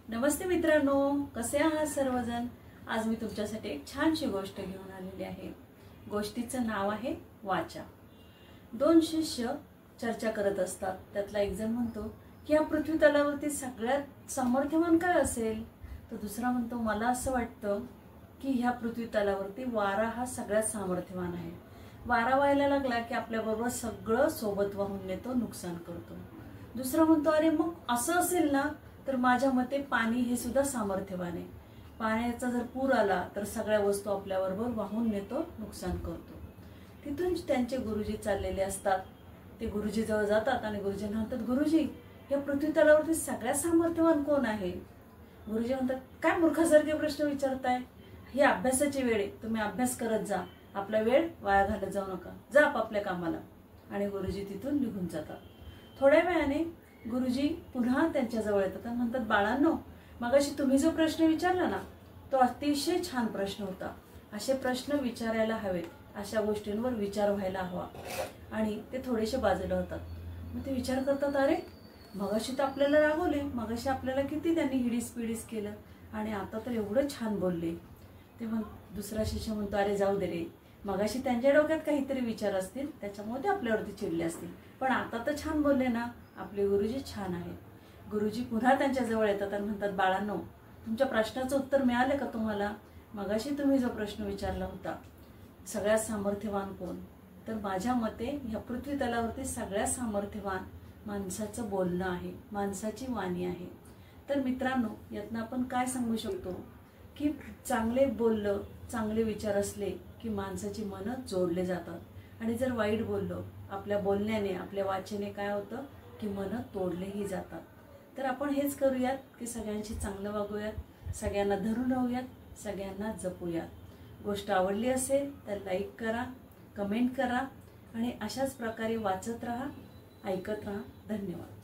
नमस्ते मित्रांनो, कसे आहात सर्वजण। आज मी तुमच्यासाठी एक छानशी गोष्ट घेऊन आलेली आहे। गोष्टीचं नाव आहे वाचा। दोन शिष्य चर्चा करत असतात। त्यातला एक जण म्हणतो की या पृथ्वी तलावरती सगळ्यात सामर्थ्यवान काय असेल, तर दुसरा म्हणतो मला असं वाटतं की ह्या पृथ्वी तलावरती वारा हा सगळ्यात सामर्थ्यवान आहे। वारा व्हायला लागला की आपल्याबरोबर सगळं सोबत वाहून नेतो, नुकसान करतो। दुसरा म्हणतो अरे मग असं असेल ना, तर माझ्या मते पाणी हे सुद्धा सामर्थ्यवान आहे। पाण्याचा जर पूर आला तर सगळ्या वस्तू आपल्याबरोबर वाहून नेतो, नुकसान करतो। तिथून त्यांचे गुरुजी चाललेले असतात। ते गुरुजी जवळ जातात आणि गुरुजी म्हणतात गुरुजी या पृथ्वी तलावरती सगळ्यात सामर्थ्यवान कोण आहे। गुरुजी म्हणतात काय मूर्खासारखे प्रश्न विचारताय, ही अभ्यासाची वेळ आहे, तुम्ही अभ्यास करत जा, आपला वेळ वाया घालत जाऊ नका, जा आपापल्या कामाला। आणि गुरुजी तिथून निघून जातात। थोड्या वेळाने गुरुजी पुन्हा त्यांच्या जवळ येतात आणि म्हणतात बाळांनो, मगाशी तुम्ही जो प्रश्न विचारला ना, तो अतिशय छान प्रश्न होता। असे प्रश्न विचारायला हवेत, अशा गोष्टींवर विचार व्हायला हवा। आणि ते थोडेसे बाजूला होतात। मग ते विचार करतात अरे मगाशी तर आपल्याला रागवले, मगाशी आपल्याला किती त्यांनी हिडीस पिडीस केलं आणि आता तर एवढं छान बोलले। ते दुसरा शिष्य म्हणतो अरे जाऊ दे रे, मगाशी त्यांच्या डोक्यात काहीतरी विचार असतील, त्याच्यामुळे ते आपल्यावरती चिडले असतील, पण आता तर छान बोलले ना, आपले गुरुजी छान आहेत। गुरुजी पुन्हा त्यांच्या जवळ येतात आणि म्हणतात बाळांनो, तुमच्या प्रश्नाचं उत्तर मिळाले का तुम्हाला। मगाशी तुम्ही जो प्रश्न विचारला होता सगळ्यात सामर्थ्यवान कोण, तर माझ्या मते ह्या पृथ्वी तलावरती सगळ्यात सामर्थ्यवान माणसाचं बोलणं आहे, माणसाची वाणी आहे। तर मित्रांनो, यातनं आपण काय सांगू शकतो की चांगले बोललं, चांगले विचार असले की माणसाची मनं जोडले जातात। आणि जर वाईट बोललो, आपल्या बोलण्याने आपल्या वाचेने काय होतं की मनं तोडलेही जातात। तर आपण हेच करूयात की सगळ्यांशी चांगलं वागूयात, सगळ्यांना धरून राहूयात, सगळ्यांना जपूयात। गोष्ट आवडली असेल तर लाईक करा, कमेंट करा आणि अशाच प्रकारे वाचत राहा, ऐकत राहा। धन्यवाद।